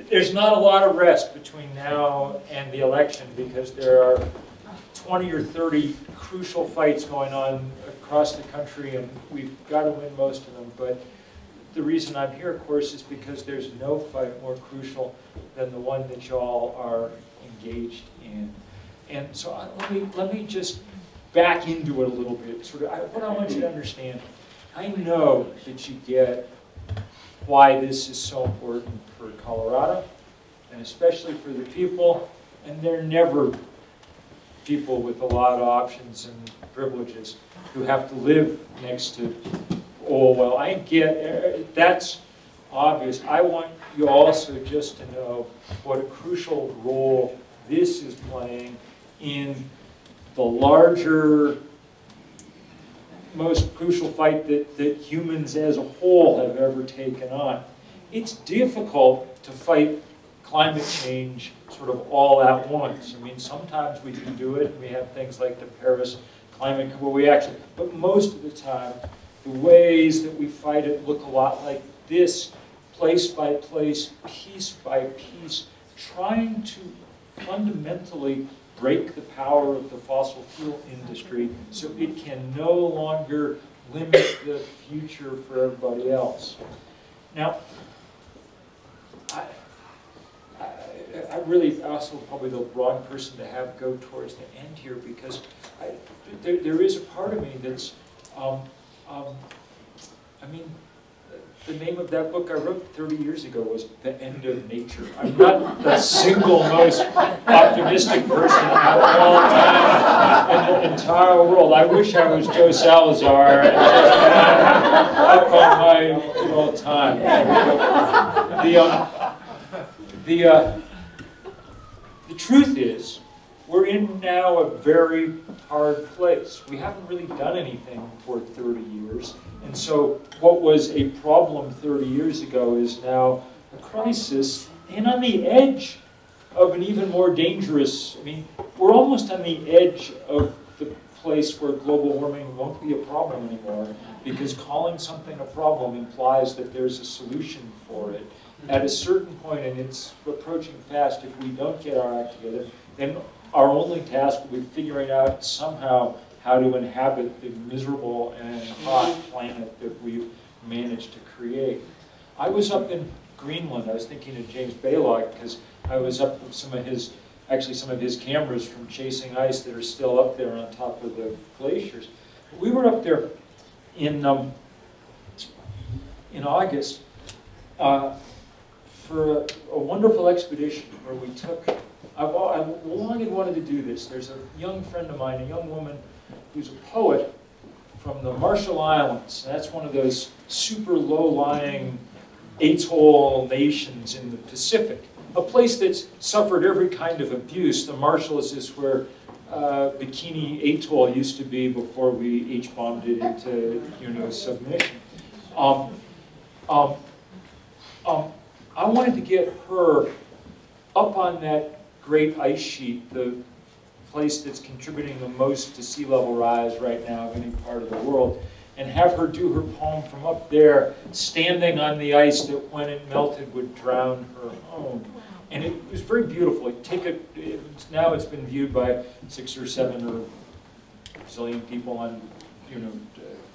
there's not a lot of rest between now and the election because there are 20 or 30 crucial fights going on across the country, and we've got to win most of them. But the reason I'm here, of course, is because there's no fight more crucial than the one that y'all are engaged in. And so let me just back into it a little bit. What I want you to understand, I know that you get why this is so important for Colorado, and especially for the people, and they're never people with a lot of options and privileges who have to live next to oil well. I get, that's obvious. I want you also just to know what a crucial role this is playing in the larger, most crucial fight that humans as a whole have ever taken on. It's difficult to fight climate change sort of all at once. I mean, sometimes we can do it, and we have things like the Paris Climate, where we actually, but most of the time, the ways that we fight it look a lot like this, place by place, piece by piece, trying to fundamentally break the power of the fossil fuel industry so it can no longer limit the future for everybody else. Now, I really also probably the wrong person to have go towards the end here, because there is a part of me that's, I mean, the name of that book I wrote 30 years ago was The End of Nature. I'm not the single most optimistic person of all time in the entire world. I wish I was Joe Salazar and up on my little time. The truth is, we're in now a very hard place. We haven't really done anything for 30 years. And so what was a problem 30 years ago is now a crisis, and on the edge of an even more dangerous, I mean, we're almost on the edge of the place where global warming won't be a problem anymore, because calling something a problem implies that there's a solution for it. At a certain point, and it's approaching fast, if we don't get our act together, then our only task will be figuring out somehow how to inhabit the miserable and hot planet that we've managed to create. I was up in Greenland. I was thinking of James Baylock, because I was up with some of his cameras from chasing ice that are still up there on top of the glaciers. We were up there in August for a wonderful expedition where we took, I've long wanted to do this. There's a young friend of mine, a young woman who's a poet from the Marshall Islands. That's one of those super low-lying atoll nations in the Pacific, a place that's suffered every kind of abuse. The Marshalls is where Bikini Atoll used to be before we H-bombed it into, submission. I wanted to get her up on that great ice sheet, the place that's contributing the most to sea level rise right now of any part of the world, and have her do her poem from up there, standing on the ice that when it melted would drown her home. And it was very beautiful. Now it's been viewed by 6 or 7 or zillion people on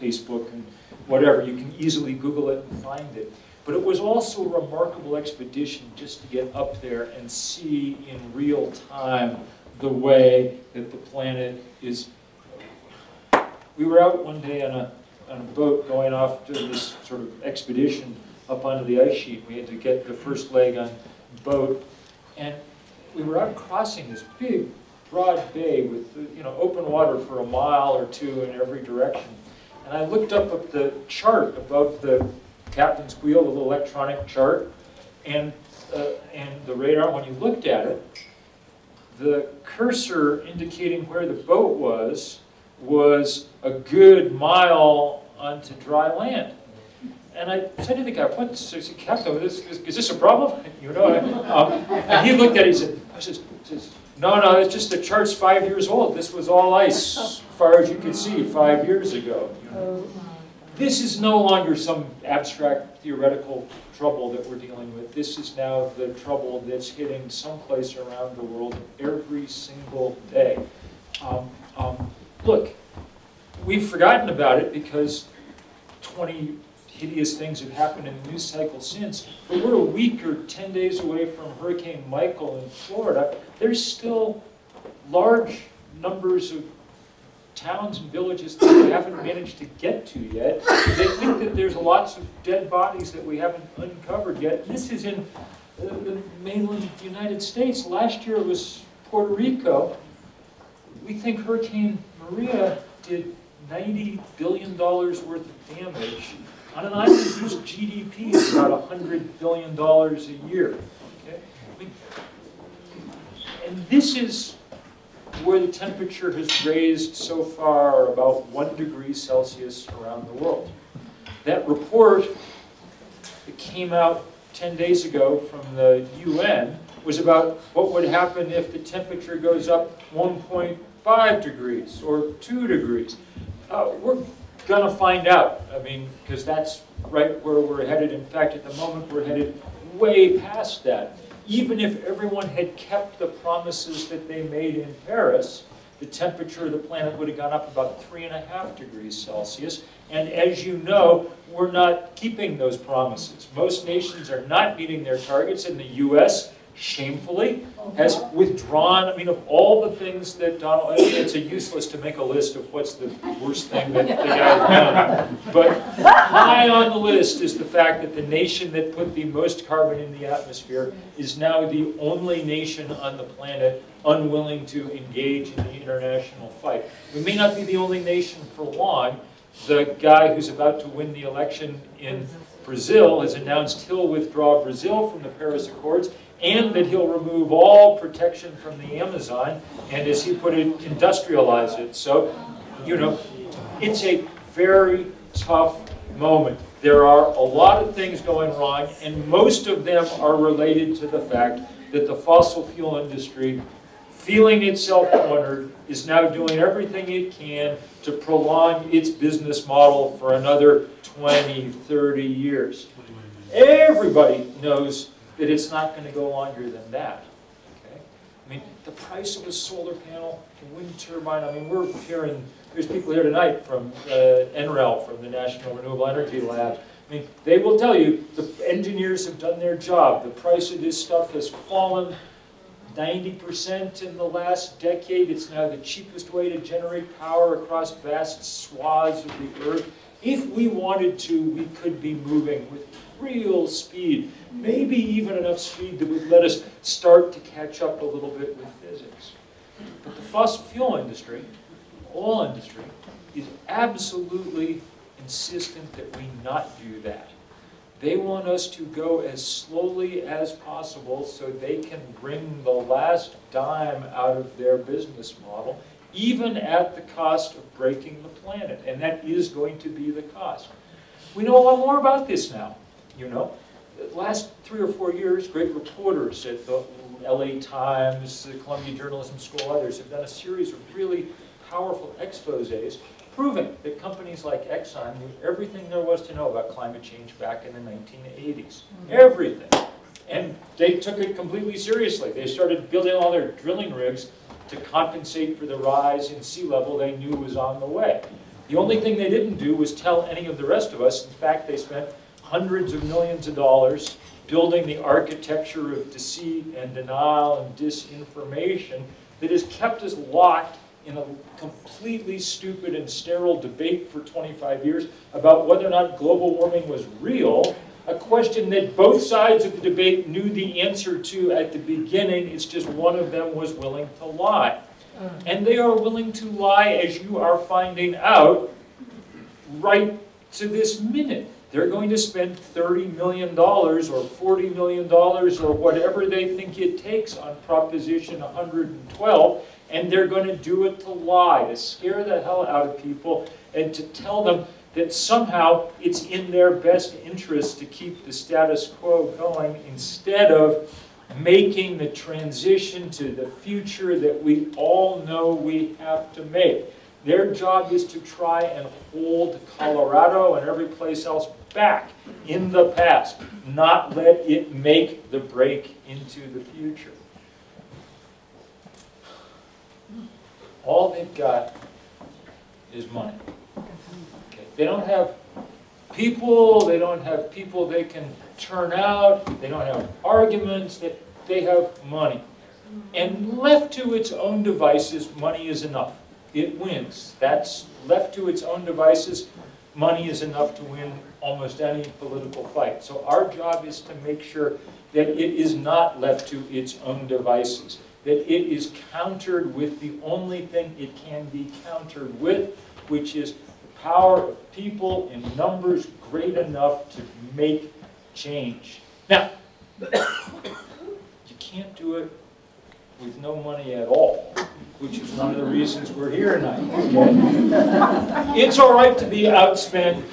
Facebook and whatever. You can easily Google it and find it. But it was also a remarkable expedition just to get up there and see in real time the way that the planet is. We were out one day on a boat going off to this sort of expedition up onto the ice sheet. We had to get the first leg on the boat, and we were out crossing this big, broad bay with open water for a mile or 2 in every direction. And I looked up at the chart above the captain's wheel, a little electronic chart, and the radar. When you looked at it, the cursor indicating where the boat was a good mile onto dry land. And I said to the guy, "What, Captain, is this a problem?" And he looked at it and said, No, it's just the chart's 5 years old. This was all ice, as far as you could see, 5 years ago. this is no longer some abstract theoretical trouble that we're dealing with. This is now the trouble that's hitting someplace around the world every single day. Look, we've forgotten about it because 20 hideous things have happened in the news cycle since, but we're a week or 10 days away from Hurricane Michael in Florida. There's still large numbers of towns and villages that we haven't managed to get to yet. They think that there's lots of dead bodies that we haven't uncovered yet. This is in the mainland United States. Last year it was Puerto Rico. We think Hurricane Maria did $90 billion worth of damage on an island whose GDP is about $100 billion a year. Okay? I mean, and this is where the temperature has raised so far about 1 degree Celsius around the world. That report that came out 10 days ago from the UN was about what would happen if the temperature goes up 1.5 degrees or 2 degrees. We're going to find out, I mean, because that's right where we're headed. In fact, at the moment, we're headed way past that. Even if everyone had kept the promises that they made in Paris, the temperature of the planet would have gone up about 3.5 degrees Celsius. And as you know, we're not keeping those promises. Most nations are not meeting their targets, and the US, shamefully, has withdrawn. I mean, of all the things that Donald, I mean, it's useless to make a list of what's the worst thing that the guy's done. But high on the list is the fact that the nation that put the most carbon in the atmosphere is now the only nation on the planet unwilling to engage in the international fight. We may not be the only nation for long. The guy who's about to win the election in Brazil has announced he'll withdraw Brazil from the Paris Accords, and that he'll remove all protection from the Amazon, and as he put it, industrialize it. So, you know, it's a very tough moment. There are a lot of things going wrong, and most of them are related to the fact that the fossil fuel industry, feeling itself cornered, is now doing everything it can to prolong its business model for another 20, 30 years. Everybody knows that it's not going to go longer than that. Okay? I mean, the price of a solar panel, a wind turbine, I mean, we're hearing, there's people here tonight from NREL, from the National Renewable Energy Lab. I mean, they will tell you the engineers have done their job. The price of this stuff has fallen 90% in the last decade. It's now the cheapest way to generate power across vast swaths of the earth. If we wanted to, we could be moving with real speed, maybe even enough speed that would let us start to catch up a little bit with physics. But the fossil fuel industry, oil industry, is absolutely insistent that we not do that. They want us to go as slowly as possible so they can wring the last dime out of their business model, even at the cost of breaking the planet. And that is going to be the cost. We know a lot more about this now. You know, the last 3 or 4 years, great reporters at the LA Times, the Columbia Journalism School, others have done a series of really powerful exposés proving that companies like Exxon knew everything there was to know about climate change back in the 1980s. Everything. And they took it completely seriously. They started building all their drilling rigs to compensate for the rise in sea level they knew was on the way. The only thing they didn't do was tell any of the rest of us. In fact, they spent hundreds of millions of dollars building the architecture of deceit and denial and disinformation that has kept us locked in a completely stupid and sterile debate for 25 years about whether or not global warming was real, a question that both sides of the debate knew the answer to at the beginning. It's just one of them was willing to lie. And they are willing to lie, as you are finding out, right to this minute. They're going to spend $30 million or $40 million or whatever they think it takes on Proposition 112, and they're going to do it to lie, to scare the hell out of people, and to tell them that somehow it's in their best interest to keep the status quo going instead of making the transition to the future that we all know we have to make. Their job is to try and hold Colorado and every place else back in the past, not let it make the break into the future. All they've got is money. Okay. They don't have people, they don't have people they can turn out, they don't have arguments, they have money. And left to its own devices, money is enough. It wins. That's left to its own devices, money is enough to win almost any political fight. So our job is to make sure that it is not left to its own devices, that it is countered with the only thing it can be countered with, which is the power of people in numbers great enough to make change. Now, you can't do it with no money at all, which is one of the reasons we're here tonight. Okay? It's all right to be outspent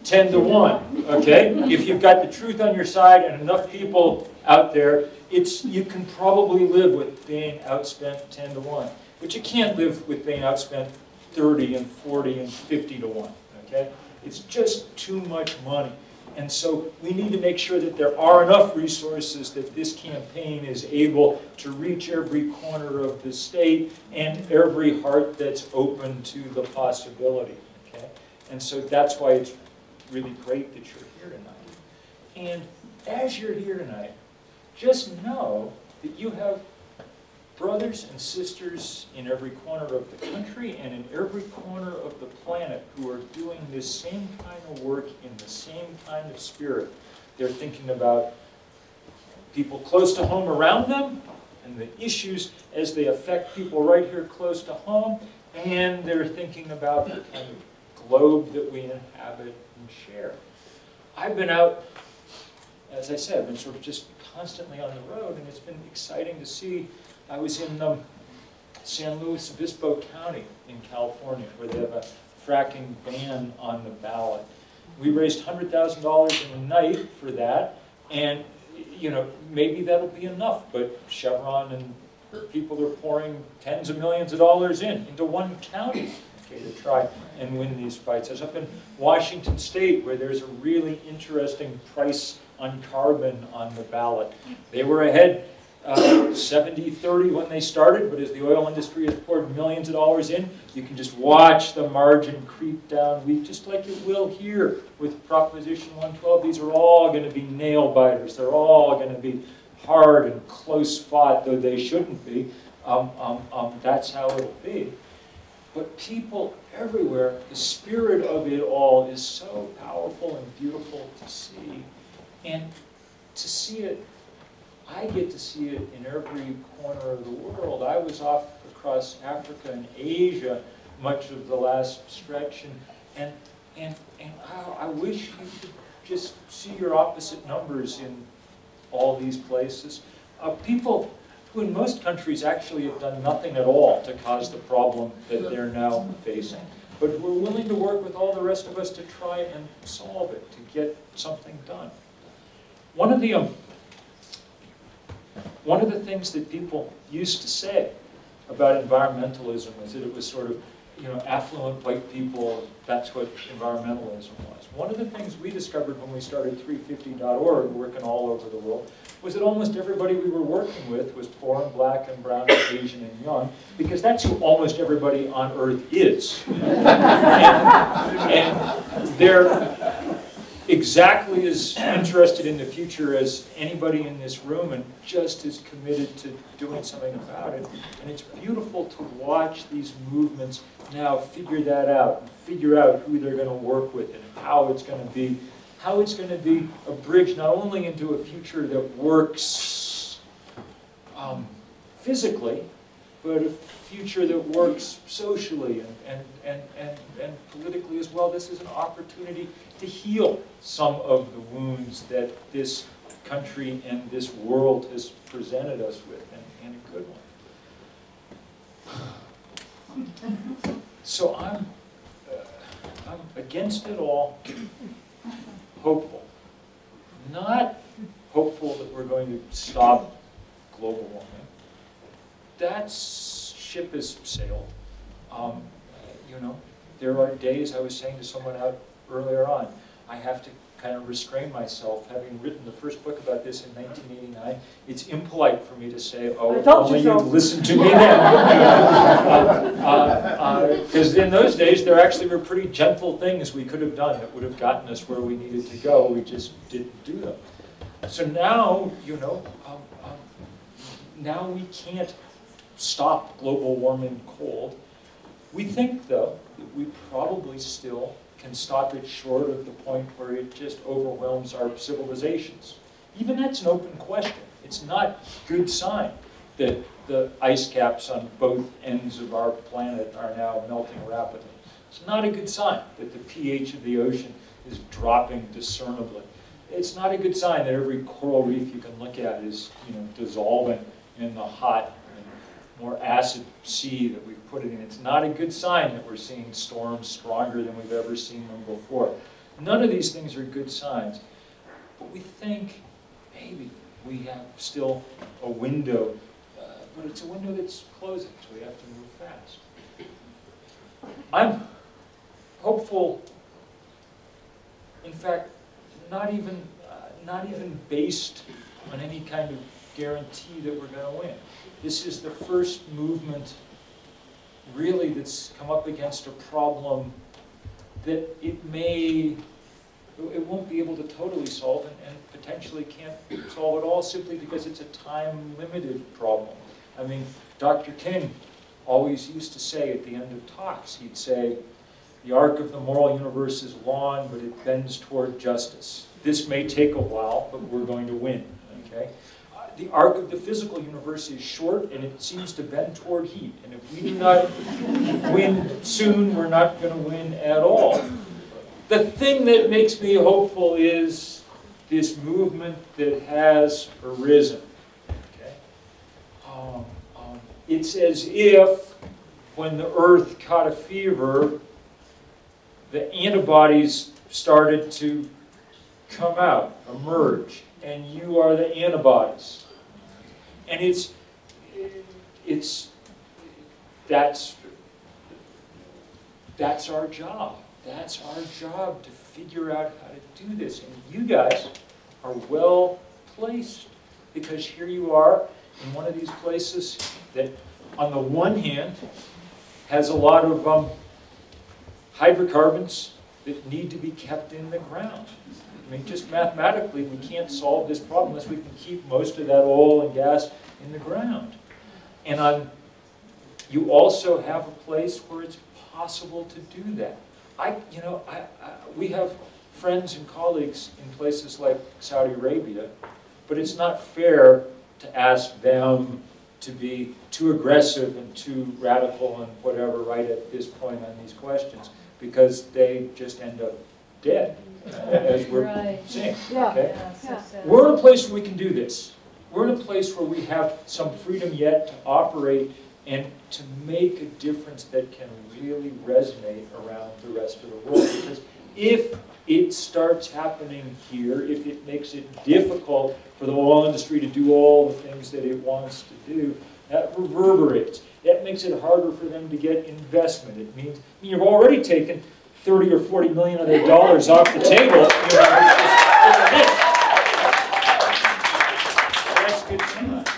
10 to 1. Okay? If you've got the truth on your side and enough people out there, you can probably live with being outspent 10 to 1. But you can't live with being outspent 30 and 40 and 50 to 1. Okay? It's just too much money. And so we need to make sure that there are enough resources that this campaign is able to reach every corner of the state and every heart that's open to the possibility. Okay? And so that's why it's really great that you're here tonight. And as you're here tonight, just know that you have brothers and sisters in every corner of the country and in every corner of the planet who are doing this same kind of work in the same kind of spirit. They're thinking about people close to home around them and the issues as they affect people right here close to home, and they're thinking about the kind of globe that we inhabit and share. I've been out, as I said, I've been sort of just constantly on the road, and it's been exciting to see. I was in San Luis Obispo County in California, where they have a fracking ban on the ballot. We raised $100,000 in a night for that, and you know, maybe that'll be enough, but Chevron and people are pouring tens of millions of dollars into one county, okay, to try and win these fights. I was up in Washington State, where there's a really interesting price on carbon on the ballot. They were ahead 70-30 when they started, but as the oil industry has poured millions of dollars in, you can just watch the margin creep down weak, just like it will here with Proposition 112. These are all going to be nail biters. They're all going to be hard and close fought, though they shouldn't be. That's how it'll be. But people everywhere, the spirit of it all is so powerful and beautiful to see. And to see it, I get to see it in every corner of the world. I was off across Africa and Asia much of the last stretch, and I wish you could just see your opposite numbers in all these places. People who in most countries actually have done nothing at all to cause the problem that they're now facing. But we're willing to work with all the rest of us to try and solve it, to get something done. One of the things that people used to say about environmentalism is that it was sort of, you know, affluent white people, that's what environmentalism was. One of the things we discovered when we started 350.org, working all over the world, was that almost everybody we were working with was poor and black and brown and Asian and young, because that's who almost everybody on Earth is. and they're exactly as interested in the future as anybody in this room, and just as committed to doing something about it. And it's beautiful to watch these movements now figure that out, and figure out who they're going to work with and how it's going to be a bridge not only into a future that works physically, but a future that works socially and politically as well. This is an opportunity to heal some of the wounds that this country and this world has presented us with, and a good one. So I'm against it all, hopeful. Not hopeful that we're going to stop global warming. That ship has sailed. you know, there are days, I was saying to someone out earlier on, I have to kind of restrain myself, having written the first book about this in 1989. It's impolite for me to say, oh, if only you'd listen to me then. Because in those days, there actually were pretty gentle things we could have done that would have gotten us where we needed to go. We just didn't do them. So now, you know, now we can't stop global warming cold. We think, though, that we probably still can stop it short of the point where it just overwhelms our civilizations. Even that's an open question. It's not a good sign that the ice caps on both ends of our planet are now melting rapidly. It's not a good sign that the pH of the ocean is dropping discernibly. It's not a good sign that every coral reef you can look at is, you know, dissolving in the hot and more acid sea that we've put it in. It's not a good sign that we're seeing storms stronger than we've ever seen them before. None of these things are good signs. But we think maybe we have still a window, but it's a window that's closing, so we have to move fast. I'm hopeful, in fact, not even based on any kind of guarantee that we're going to win. This is the first movement, really, that's come up against a problem that it won't be able to totally solve and potentially can't solve at all simply because it's a time-limited problem. I mean, Dr. King always used to say at the end of talks, he'd say, the arc of the moral universe is long, but it bends toward justice. This may take a while, but we're going to win, okay? The arc of the physical universe is short, and it seems to bend toward heat. And if we do not win soon, we're not going to win at all. The thing that makes me hopeful is this movement that has arisen. Okay? It's as if when the Earth caught a fever, the antibodies started to come out, emerge, and you are the antibodies. And that's our job. That's our job to figure out how to do this. And you guys are well placed because here you are in one of these places that, on the one hand, has a lot of hydrocarbons that need to be kept in the ground. I mean, just mathematically, we can't solve this problem unless we can keep most of that oil and gas in the ground. And you also have a place where it's possible to do that. We have friends and colleagues in places like Saudi Arabia, but it's not fair to ask them to be too aggressive and too radical and whatever right at this point on these questions, because they just end up dead, as we're seeing. Okay? We're in a place where we can do this. We're in a place where we have some freedom yet to operate and to make a difference that can really resonate around the rest of the world. Because if it starts happening here, if it makes it difficult for the oil industry to do all the things that it wants to do, that reverberates. That makes it harder for them to get investment. It means you've already taken 30 or 40 million of their dollars off the table. That's good enough.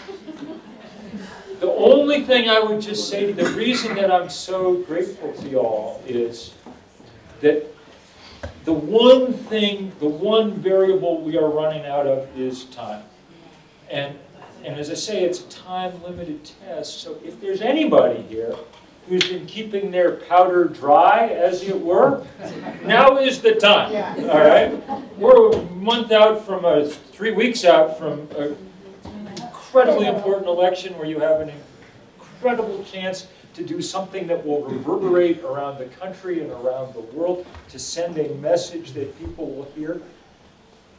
The only thing I would just say, the reason that I'm so grateful to y'all is that the one thing, the one variable we are running out of is time. And as I say, it's a time-limited test. So if there's anybody here who's been keeping their powder dry, as it were, now is the time. Yeah. All right? We're a month out from 3 weeks out from an incredibly important election where you have an incredible chance to do something that will reverberate around the country and around the world, to send a message that people will hear.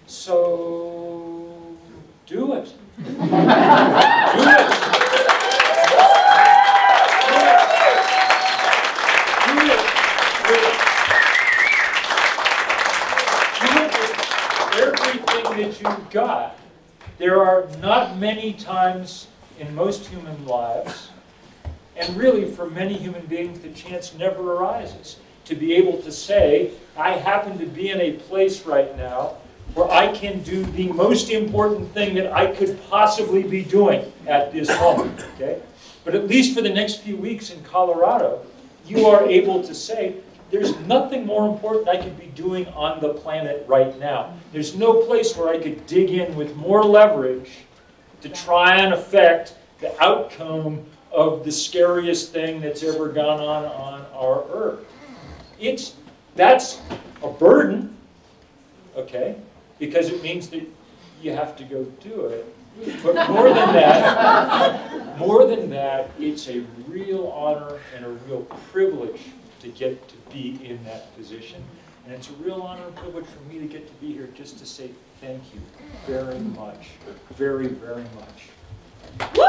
So do it. Do it. Everything that you've got. There are not many times in most human lives And really, for many human beings, the chance never arises to be able to say, I happen to be in a place right now where I can do the most important thing that I could possibly be doing at this moment, okay? But at least for the next few weeks in Colorado, you are able to say, there's nothing more important I could be doing on the planet right now. There's no place where I could dig in with more leverage to try and affect the outcome of the scariest thing that's ever gone on our Earth. That's a burden, okay, because it means that you have to go do it. But more than that, it's a real honor and a real privilege to get to be in that position. And it's a real honor and privilege for me to get to be here just to say thank you very much, very, very much. Woo!